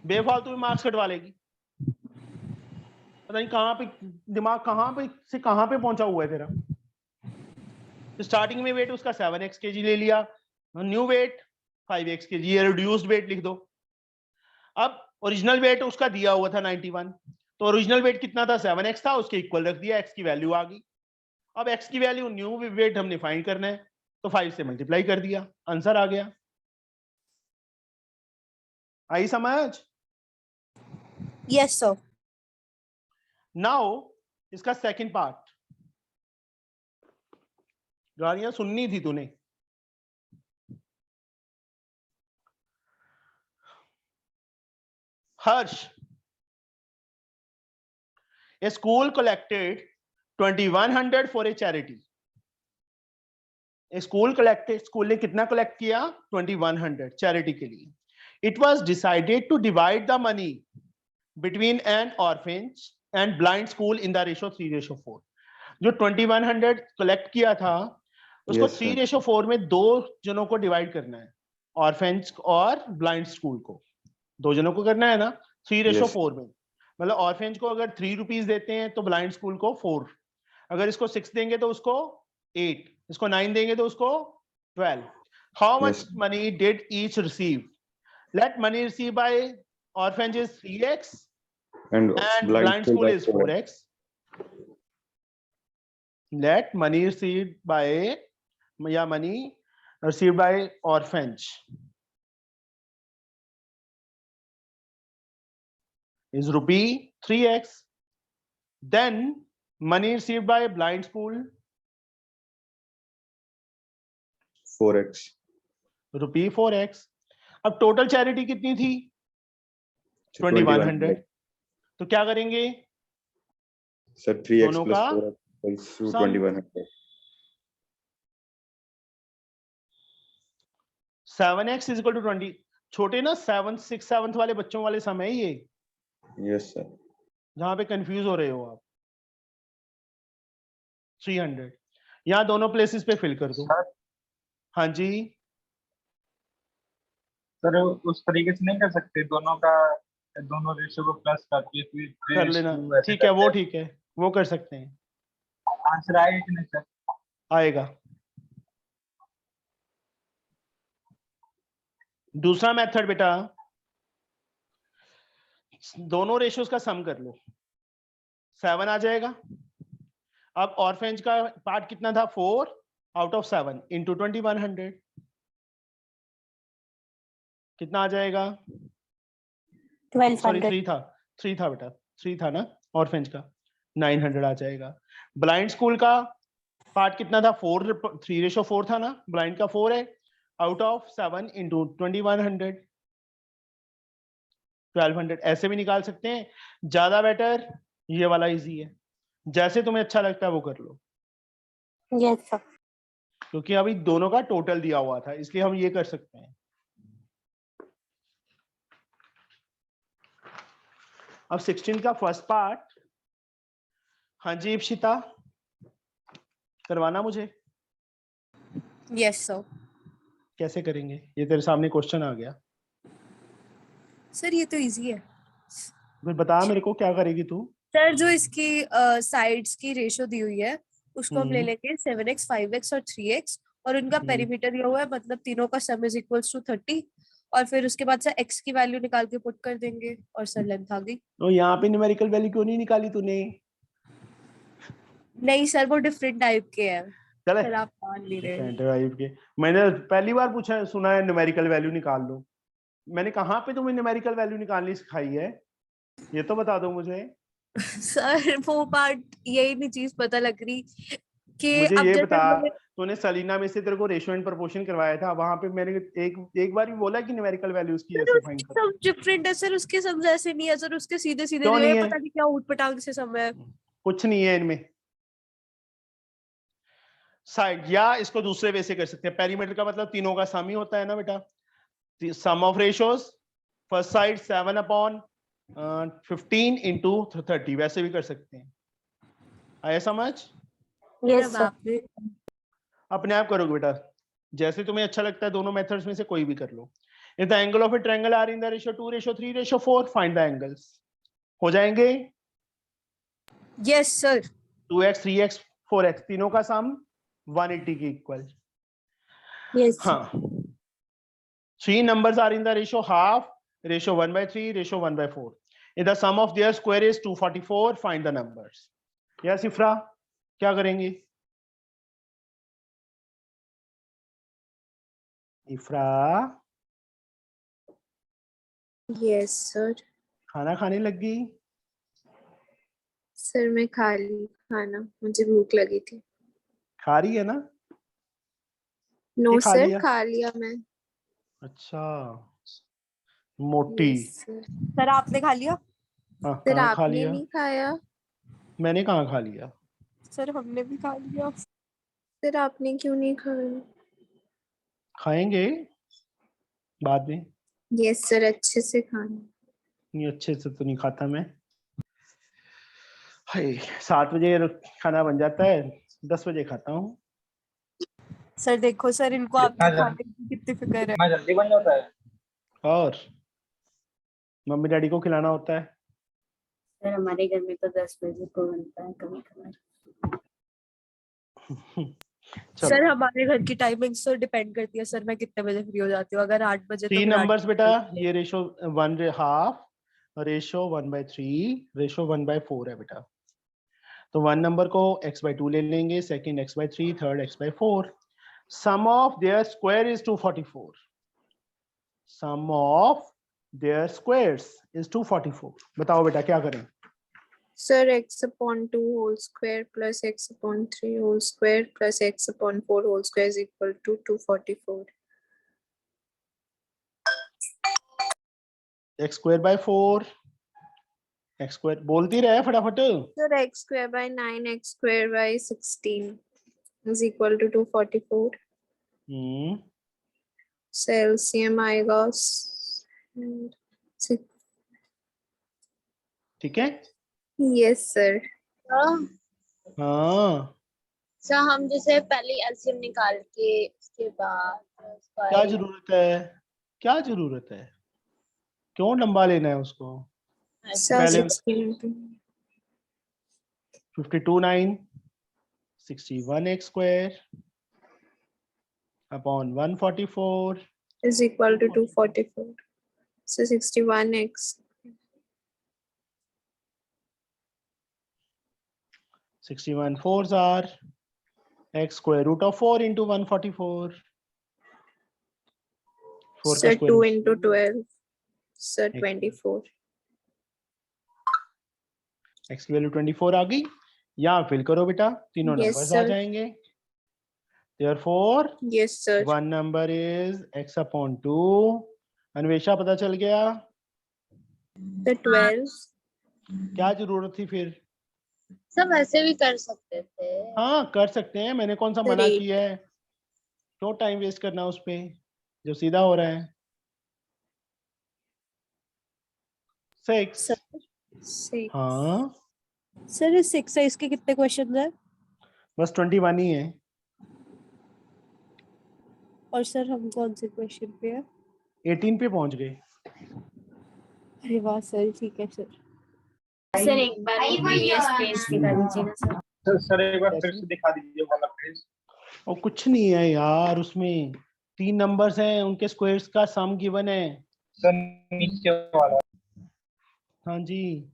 Speaker 1: बेफालतू में मार्क्स कटवा लेगी, पता नहीं कहाँ पे दिमाग कहाँ पे से कहाँ पे पहुंचा हुआ है तेरा। तो स्टार्टिंग में वेट उसका 7x kg ले लिया, न्यू वेट 5x kg, ये रिड्यूस्ड वेट लिख दो। अब ओरिजिनल वेट उसका दिया हुआ था 91, तो ओरिजिनल वेट कितना था? 7x था, उसके इक्वल रख दिया, x की वैल्यू आ गई। अब x की वैल्यू न्यू वेट हमने फाइंड करना है, तो 5 से मल्टीप्लाई कर दिया, आंसर आ गया। आई समझ?
Speaker 4: Yes sir.
Speaker 1: नाउ इसका सेकंड पार्ट, गालियां सुननी थी तूने। Harsh, a school collected 2100 for a charity। School ने कितना कलेक्ट किया? 2100 चैरिटी के लिए। It was decided to divide the money between an orphanage and blind school in the ratio 3:4। जो 2100 कलेक्ट किया था उसको 3:4 में दो जनों को डिवाइड करना है, ऑर्फेनेज और ब्लाइंड स्कूल को, दो जनों को करना है ना 3:4 में। मतलब ऑर्फेनेज को अगर 3 रुपीज देते हैं तो ब्लाइंड स्कूल को 4, अगर इसको 6 देंगे तो उसको 8, इसको 9 देंगे तो उसको 12। How much money did each receive? Late money receive by orphanage is 3x and blind school is 4x. Let money received by orphanage is rupee 3x. Then money received by blind school
Speaker 10: 4x,
Speaker 1: rupee 4x. अब total charity कितनी थी? 2100। तो क्या करेंगे
Speaker 10: sir? 3x
Speaker 1: दोनों
Speaker 10: plus
Speaker 1: का
Speaker 10: 4x equals to
Speaker 1: sum।
Speaker 10: 2100।
Speaker 1: 7x is equal to 20। छोटे ना 7th 6th 7th वाले बच्चों वाले सम है ये,
Speaker 10: यस सर।
Speaker 1: जहां पे कंफ्यूज हो रहे हो आप। 300 यहाँ दोनों प्लेसेस पे फिल कर दो। हाँ जी
Speaker 5: सर, उस तरीके से नहीं कर सकते, दोनों रेशो को प्लस करके फिर
Speaker 1: कर लेना, ठीक है, वो ठीक है, वो कर सकते हैं।
Speaker 5: आंसर आएगा कि नहीं सर?
Speaker 1: आएगा। दूसरा मेथड बेटा, दोनों रेशियोज का सम कर लो, 7 आ जाएगा। अब ऑर्फेनेज का पार्ट कितना था? 4 आउट ऑफ 7 इंटू 2100 कितना आ जाएगा?
Speaker 8: 1200।
Speaker 1: 3 था बेटा, 3 था ना ऑर्फेनेज का, 900 आ जाएगा। ब्लाइंड स्कूल का पार्ट कितना था? 3:4 था ना, ब्लाइंड का 4 है, आउट ऑफ 7 इंटू 2100 1200। ऐसे भी निकाल सकते हैं, ज्यादा बेटर ये वाला इजी है, जैसे तुम्हें अच्छा लगता है वो कर लो।
Speaker 8: Yes sir.
Speaker 1: क्योंकि अभी दोनों का टोटल दिया हुआ था, इसलिए हम ये कर सकते हैं। अब 16 का फर्स्ट पार्ट, हाँ जी इप्शिता करवाना मुझे।
Speaker 4: Yes sir.
Speaker 1: कैसे करेंगे? ये तेरे सामने क्वेश्चन आ गया
Speaker 4: सर ये तो इजी है।
Speaker 1: फिर बता मेरे को क्या करेगी तू?
Speaker 4: सर जो इसकी साइड्स की रेशो दी हुई है उसको हम ले लेंगे 7x 5x और 3x और उनका पेरीमीटर दिया हुआ है मतलब तीनों का सम इज इक्वल्स टू 30 और फिर उसके बाद से x की वैल्यू निकाल के पुट कर देंगे और सर लेंथ आ गई।
Speaker 1: तो यहाँ पे न्यूमेरिकल वैल्यू क्यों नहीं निकाली तूने?
Speaker 4: नहीं सर वो डिफरेंट टाइप के हैं
Speaker 1: चले
Speaker 4: सर आप मान नहीं रहे।
Speaker 1: डिफरेंट टाइप के, मैंने पहली बार पूछा सुना है न्यूमेरिकल वैल्यू निकाल लो। मैंने कहाँ पे तुम्हें न्यूमेरिकल वैल्यू निकालनी सिखाई है, ये तो बता दो मुझे।
Speaker 4: सर वो पार्ट यही नहीं चीज पता लग रही कि
Speaker 1: मुझे
Speaker 4: अब
Speaker 1: ये
Speaker 4: जैसे
Speaker 1: बता,
Speaker 4: हमने
Speaker 1: तूने सलीना में से तेरे को रेशियो एंड प्रोपोर्शन करवाया था, वहां पे मैंने एक बार भी बोला कि न्यूमेरिकल वैल्यूज की ऐसे फाइंड करो।
Speaker 4: सब डिफरेंट है सर उसके सम ऐसे नहीं है सर उसके सीधे सीधे
Speaker 1: क्यों
Speaker 4: दिए
Speaker 1: नहीं
Speaker 4: हुए
Speaker 1: है?
Speaker 4: पता नहीं क्या ऊटपटांग से सम है।
Speaker 1: कुछ नहीं है इनमें। साइड या इसको दूसरे वे से कर सकते हैं, पेरीमीटर का मतलब तीनों का सम ही होता है ना बेटा, sum of ratios first side 7/15 into 30, वैसे भी कर सकते हैं। आया समझ?
Speaker 8: Yes, sir.
Speaker 4: आपने
Speaker 1: अपने आप करोगे बेटा, जैसे तुम्हें अच्छा लगता है, दोनों मेथड्स में से कोई भी कर लो। If the angle of a triangle are in the ratio 2:3:4 find the angles. हो जाएंगे?
Speaker 4: Yes sir
Speaker 1: 2x 3x 4x तीनों का सम 180 के इक्वल।
Speaker 8: Yes.
Speaker 1: हाँ, 3 numbers are in the ratio half, ratio 1/3, ratio 1/4. If the sum of their square is 244, find the numbers. Yes, इफ्रा क्या करेंगे? इफ्रा
Speaker 3: yes sir.
Speaker 1: खाना खाने लग गई?
Speaker 3: सर मैं खा ली खाना, मुझे भूख लगी थी।
Speaker 1: खा रही है ना?
Speaker 3: नो
Speaker 1: ये खा
Speaker 3: सर
Speaker 1: लिया?
Speaker 3: खा लिया मैं।
Speaker 1: अच्छा, मोटी।
Speaker 3: Yes sir.
Speaker 4: सर आपने खा लिया?
Speaker 1: हाँ,
Speaker 3: सर
Speaker 1: कहाँ खा
Speaker 3: आपने
Speaker 1: लिया?
Speaker 3: नहीं खाया?
Speaker 1: मैंने कहाँ खा लिया?
Speaker 4: सर हमने भी खा लिया।
Speaker 3: सर आपने क्यों नहीं खाया?
Speaker 1: खाएंगे बाद में।
Speaker 3: यस सर, अच्छे से खाना।
Speaker 1: नहीं, अच्छे से तो नहीं खाता मैं। हाय, 7 बजे खाना बन जाता है, 10 बजे खाता हूँ।
Speaker 4: सर देखो सर इनको आपके खाने की कितनी फिक्र है।
Speaker 5: इतना जल्दी बन जाता है?
Speaker 1: और मम्मी डैडी को खिलाना होता है।
Speaker 8: सर हमारे घर में तो 10 बजे को बनता है कभी कभार।
Speaker 1: चलो।
Speaker 4: सर हमारे घर की टाइमिंग सर डिपेंड करती है सर मैं कितने बजे फ्री हो जाती हूँ, अगर 8 बजे तो
Speaker 1: 3
Speaker 4: फिर 8
Speaker 1: नंबर्स बेटा, ये रेशो 1/2, रेशो 1/3, रेशो 1/4 है बेटा। तो 1 नंबर को x/2 ले लेंगे, second x/3, third x/4। Sum of their square is 244। Sum of their squares is 244। बताओ बेटा क्या करें?
Speaker 3: Sir x/2 whole square plus x/3 whole square plus x/4 whole square is equal to 244.
Speaker 1: x²/4, x² बोलती रहे फटाफट।
Speaker 3: Sir x² by 9 x²by 16 is equal to 244. So LCM आएगा
Speaker 1: ठीक है?
Speaker 3: Yes sir.
Speaker 1: हाँ,
Speaker 8: सर हम जैसे पहले एलसीएम निकाल के उसके बाद
Speaker 1: क्या जरूरत है? क्या जरूरत है? क्यों लंबा लेना है उसको? पहले 52 9 61x² upon 144
Speaker 3: is equal to 244. So 61x
Speaker 1: 61 4s are x square root of 4 into 144. 4
Speaker 3: sir
Speaker 1: का
Speaker 3: 2
Speaker 1: square
Speaker 3: into 12 sir
Speaker 1: X.
Speaker 3: 24.
Speaker 1: x की वैल्यू 24 आ गई। यहाँ फिल करो बेटा, तीनों
Speaker 3: Yes,
Speaker 1: नंबर्स आ
Speaker 3: sir.
Speaker 1: जाएंगे। Therefore,
Speaker 3: Yes sir.
Speaker 1: one number is x upon 2. Anvesha पता चल गया?
Speaker 3: The 12.
Speaker 1: क्या जरूरत थी फिर?
Speaker 8: सब ऐसे भी कर सकते थे।
Speaker 1: हाँ कर सकते हैं, मैंने कौन सा मना
Speaker 3: Great.
Speaker 1: किया है? क्यों टाइम वेस्ट करना उस पे जो सीधा हो रहा है? 6।
Speaker 3: Sir 6.
Speaker 1: हाँ
Speaker 4: सर इस एक्सरसाइज के कितने क्वेश्चंस हैं?
Speaker 1: बस 21 ही है।
Speaker 4: और सर हम कौन से क्वेश्चन पे हैं?
Speaker 1: 18 पे पहुंच गए।
Speaker 4: अरे वाह सर ठीक है सर।
Speaker 8: सर एक बार प्रीवियस पेज दिखा दीजिए ना सर।
Speaker 5: सर एक बार फिर
Speaker 1: कैसे?
Speaker 5: से दिखा दीजिए वाला प्लीज।
Speaker 1: और कुछ नहीं है यार, उसमें 3 नंबर्स हैं, उनके स्क्वायर्स का सम गिवन है।
Speaker 5: सर नीचे वाला।
Speaker 1: हाँ जी,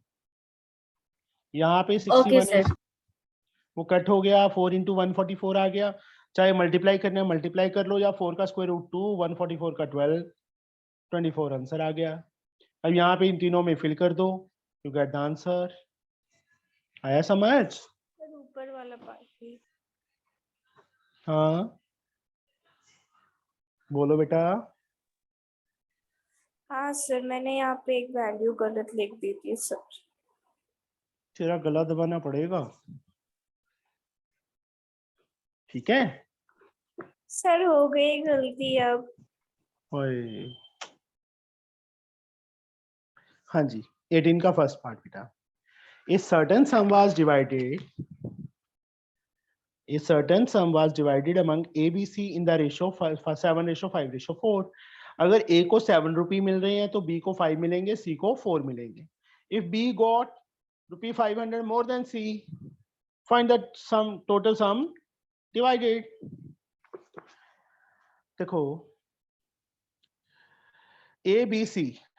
Speaker 1: यहाँ पे 61
Speaker 8: ओके
Speaker 1: है,
Speaker 8: सर।
Speaker 1: वो कट हो गया, 4 इंटू 144 आ गया। चाहे मल्टीप्लाई करना है मल्टीप्लाई कर लो, या 4 का स्क्वायर रूट 2, 144 का 12, 24 आंसर आ गया। अब यहाँ पे इन तीनों में फिल कर दो, यू गेट द आंसर। आया समझ?
Speaker 4: सर ऊपर वाला पार्ट भी।
Speaker 1: हाँ बोलो बेटा।
Speaker 4: हाँ सर, मैंने यहाँ पे एक वैल्यू गलत लिख दी थी सर।
Speaker 1: तेरा गला दबाना पड़ेगा, ठीक है?
Speaker 4: सर हो गई गलती अब।
Speaker 1: ओए हाँ जी, 18 का फर्स्ट पार्ट बेटा। A certain sum was divided among A, B, C in the ratio 7:5:4. अगर A को 7 रुपये मिल रहे हैं तो B को 5 मिलेंगे, C को 4 मिलेंगे। If B got ₹500 more than C, find the total sum divided. देखो A, B, C,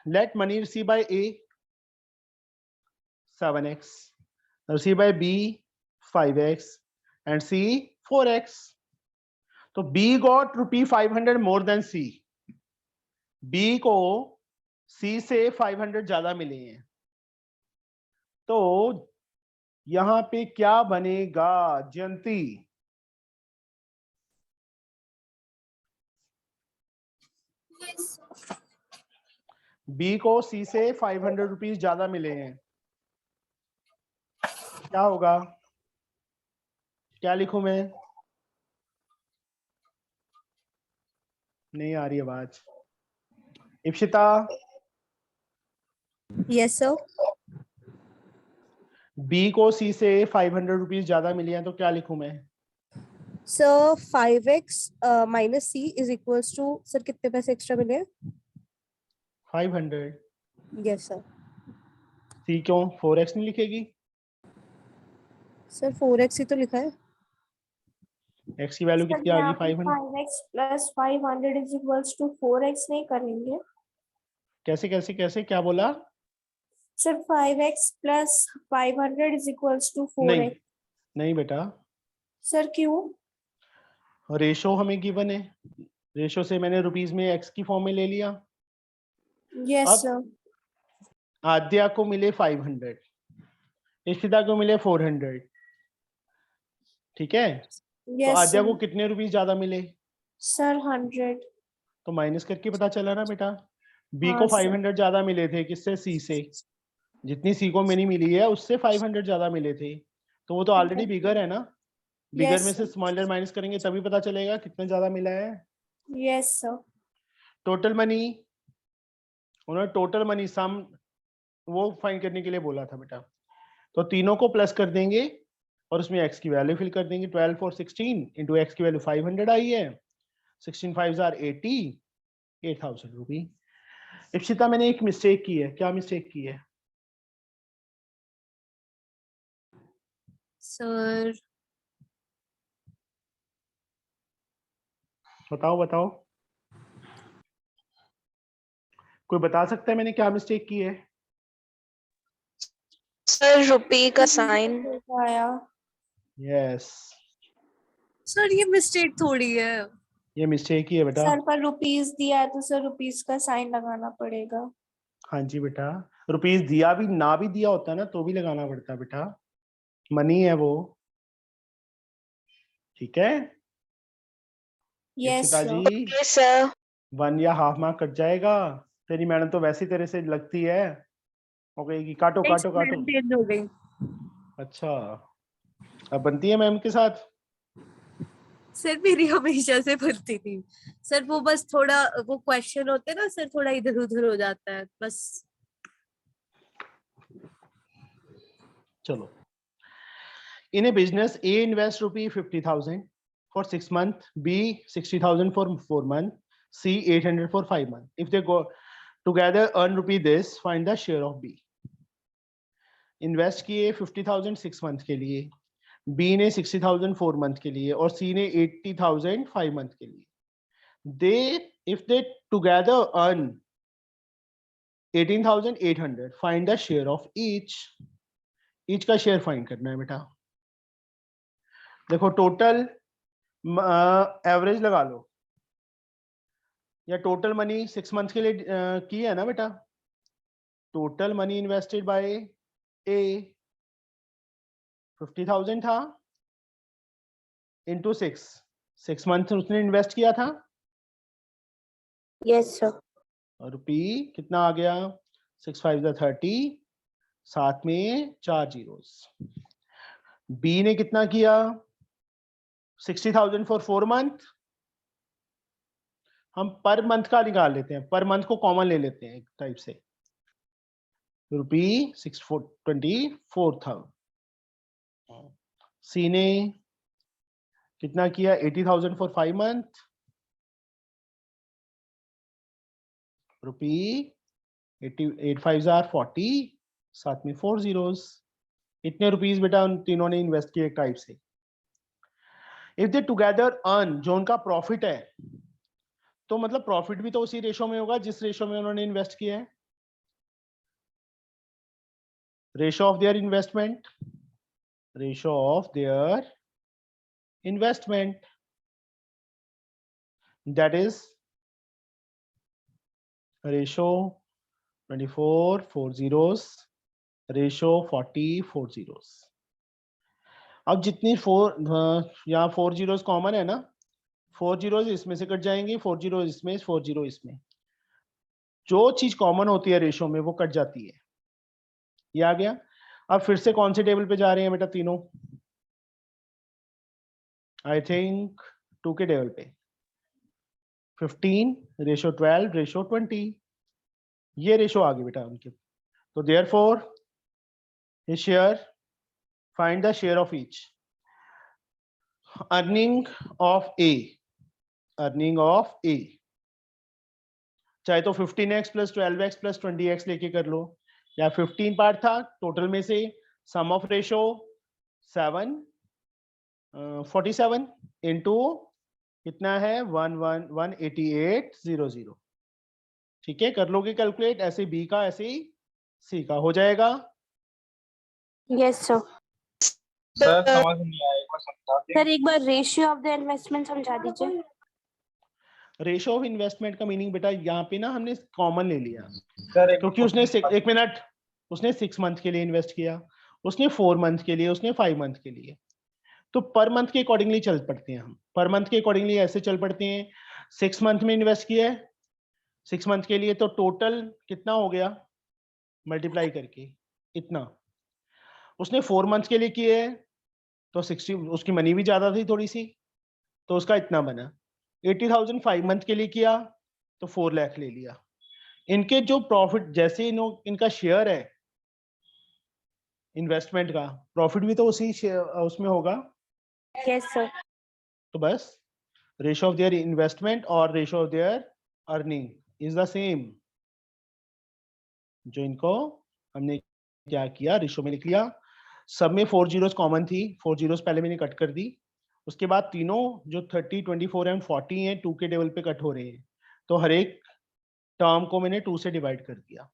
Speaker 1: let money received by A 7x, received by B 5x, and C 4x. तो B got ₹500 more than C. B को C से 500 ज्यादा मिले हैं, तो यहां पे क्या बनेगा जयंती? B को C से 500 रुपीज ज्यादा मिले हैं, क्या होगा? क्या लिखूं मैं? नहीं आ रही आवाज। Ipsita,
Speaker 4: yes sir.
Speaker 1: B को C से 500 रुपीज ज्यादा मिले हैं, तो क्या लिखूं मैं?
Speaker 4: Sir 5x minus c is equals to, sir कितने पैसे एक्स्ट्रा मिले?
Speaker 1: 500।
Speaker 4: Yes sir.
Speaker 1: C क्यों 4x नहीं लिखेगी?
Speaker 4: सर 4x ही तो लिखा है।
Speaker 1: x की वैल्यू कितनी आ गई? 500।
Speaker 4: 5x plus 500 is equals to 4x नहीं करेंगे?
Speaker 1: कैसे कैसे कैसे, क्या बोला?
Speaker 4: Sir 5x plus 500 is equals to
Speaker 1: नहीं
Speaker 4: 4x।
Speaker 1: नहीं बेटा,
Speaker 4: सर क्यों?
Speaker 1: रेशो हमें गिवन है, रेशो से मैंने रुपीज में x की फॉर्म में ले लिया।
Speaker 4: यस
Speaker 1: अब
Speaker 4: सर।
Speaker 1: आद्या को मिले 500, इशिता को मिले 400, ठीक है? तो
Speaker 4: यस
Speaker 1: आद्या
Speaker 4: सर।
Speaker 1: को कितने रुपीस ज्यादा मिले?
Speaker 4: सर 100।
Speaker 1: तो माइनस करके पता चला ना बेटा। बी
Speaker 4: हाँ
Speaker 1: को
Speaker 4: सर।
Speaker 1: 500 ज्यादा मिले थे, किससे? सी से। जितनी सी को मैंने मिली है उससे 500 ज्यादा मिले थे, तो वो तो ऑलरेडी बिगर है ना। बिगर में से स्मॉलर माइनस करेंगे तभी पता चलेगा कितना ज्यादा मिला है।
Speaker 4: Yes sir.
Speaker 1: टोटल मनी, उन्होंने टोटल मनी सम वो फाइंड करने के लिए बोला था बेटा। तो तीनों को प्लस कर देंगे और उसमें x की वैल्यू फिल कर देंगे। 12 4 16 इंटू x की वैल्यू 500 आई है, 16 5 80, 8000 रुपी। इप्सिता मैंने एक मिस्टेक की है, क्या मिस्टेक की है?
Speaker 4: सर
Speaker 1: बताओ बताओ, कोई बता सकता है मैंने क्या मिस्टेक की है?
Speaker 3: सर रुपये का साइन।
Speaker 4: आया।
Speaker 1: यस,
Speaker 4: सर ये मिस्टेक थोड़ी है।
Speaker 1: ये मिस्टेक ही है बेटा।
Speaker 4: सर पर रुपीस दिया है तो सर रुपीस का साइन लगाना पड़ेगा।
Speaker 1: हाँ जी बेटा, रुपीस दिया भी ना भी दिया होता ना तो भी लगाना पड़ता बेटा, मनी है वो, ठीक है?
Speaker 4: Yes
Speaker 1: Ipsita
Speaker 4: sir.
Speaker 1: जी,
Speaker 3: सर
Speaker 1: 1 या हाफ मार्क कट जाएगा। तेरी मैडम तो वैसी तेरे से लगती है, वो कहेगी काटो काटो काटो।
Speaker 4: चेंज हो गई।
Speaker 1: अच्छा, अब बनती है मैम के साथ?
Speaker 4: सर मेरी हमेशा से बनती थी सर, वो बस थोड़ा वो क्वेश्चन होते हैं ना सर, थोड़ा इधर उधर हो जाता है बस।
Speaker 1: चलो, in a business A invest ₹50,000 for 6 months, B 60,000 for 4 months, C 800 for 5 months. If they go together earn rupee this, find the share of B. Invest किए 50,000 6 मंथ के लिए, बी ने 60,000 4 मंथ के लिए और सी ने 80,000 5 मंथ के लिए. If they together earn 18,800, find the share of each. Each का शेयर फाइंड करना है बेटा. देखो टोटल एवरेज लगा लो या टोटल मनी 6 मंथ के लिए की है ना बेटा. टोटल मनी इन्वेस्टेड बाय ए 50,000 था इंटू 6 मंथ उसने इन्वेस्ट किया था.
Speaker 4: Yes sir.
Speaker 1: और पी कितना आ गया 6 5 30, साथ में 4 जीरोस. बी ने कितना किया 60,000 फॉर 4 मंथ. हम पर मंथ का निकाल लेते हैं, पर मंथ को कॉमन ले लेते हैं एक टाइप से. रुपी 624,000. सी ने कितना किया 80,000 फॉर 5 मंथ. रुपी 88 5 40, साथ में 4 जीरोस. इतने रुपीस बेटा उन तीनों ने इन्वेस्ट किए एक टाइप से. इफ दे टुगेदर अर्न, जो उनका प्रॉफिट है, तो मतलब प्रॉफिट भी तो उसी रेशो में होगा जिस रेशो में उन्होंने इन्वेस्ट किया है. Ratio of their investment, ratio of their investment, that is ratio 24 4 zeros, ratio 40 4 zeros. अब जितनी 4 यहाँ 4 जीरोस कॉमन है ना, 4 जीरोस इसमें से कट जाएंगे, 4 जीरो इसमें, 4 जीरो इसमें. जो चीज कॉमन होती है रेशो में वो कट जाती है. ये आ गया. अब फिर से कौन से टेबल पे जा रहे हैं बेटा तीनों? आई थिंक 2 के टेबल पे. 15 रेशो 12 रेशो 20, ये रेशो आ गई बेटा उनके. तो therefore his share, find the share of each. Earning of A, earning of A, चाहे तो 15x plus 12x plus 20x लेके कर लो, या 15 पार्ट था टोटल में से सम ऑफ रेशो 47 इंटू कितना है 188,000. ठीक है, कर लोगे कैलकुलेट. ऐसे बी का ऐसे ही सी का हो जाएगा.
Speaker 4: Yes sir.
Speaker 5: सर समझ नहीं आया, एक बार समझा दें.
Speaker 4: सर एक बार रेशियो ऑफ द इन्वेस्टमेंट समझा दीजिए.
Speaker 1: रेशो ऑफ इन्वेस्टमेंट का मीनिंग बेटा यहाँ पे ना हमने कॉमन ले लिया,
Speaker 5: सर
Speaker 1: क्योंकि उसने एक मिनट, उसने 6 मंथ के लिए इन्वेस्ट किया, उसने 4 मंथ के लिए, उसने 5 मंथ के लिए. तो पर मंथ के अकॉर्डिंगली चल पड़ते हैं हम. पर मंथ के अकॉर्डिंगली ऐसे चल पड़ते हैं. 6 मंथ में इन्वेस्ट किया है 6 मंथ के लिए, तो टोटल कितना हो गया मल्टीप्लाई करके इतना. उसने 4 मंथ के लिए किए हैं तो 60, उसकी मनी भी ज्यादा थी थोड़ी सी, तो उसका इतना बना. 80,000 5 मंथ के लिए किया तो 4 लाख ले लिया. इनके जो प्रॉफिट, जैसे इनका शेयर है इन्वेस्टमेंट का, प्रॉफिट भी तो उसी उसमें होगा.
Speaker 4: Yes sir.
Speaker 1: तो बस रेशो ऑफ देयर इन्वेस्टमेंट और ratio of their earning is the same. जो इनको हमने क्या किया रेशो में लिख लिया. सब में 4 जीरोस कॉमन थी, 4 जीरोस पहले मैंने कट कर दी. उसके बाद तीनों जो 30 24 एंड 40 हैं 2 के टेबल पे कट हो रहे हैं, तो हर एक टर्म को मैंने 2 से डिवाइड कर दिया.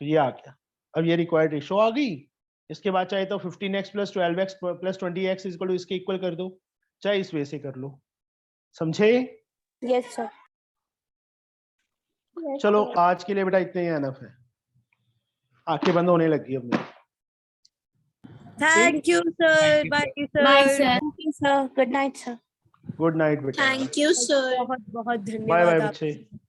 Speaker 1: तो ये आ गया. अब ये रिक्वायर्ड रेशो आ गई. इसके बाद चाहे तो 15x plus 12x plus 20x is equal to इसके इक्वल कर दो, चाहे इस वे से कर लो. समझे?
Speaker 4: Yes sir.
Speaker 1: चलो आज के लिए बेटा इतने ही एनफ है. आंखें बंद होने लगी अब मेरी.
Speaker 4: Thank you sir. Bye sir.
Speaker 8: Bye, sir.
Speaker 4: Thank you sir. Good night sir.
Speaker 1: Good night बेटा.
Speaker 3: Thank you, sir.
Speaker 4: बहुत बहुत
Speaker 1: बाय
Speaker 4: धन्यवाद
Speaker 1: बाय
Speaker 4: आपका.
Speaker 1: बच्चे.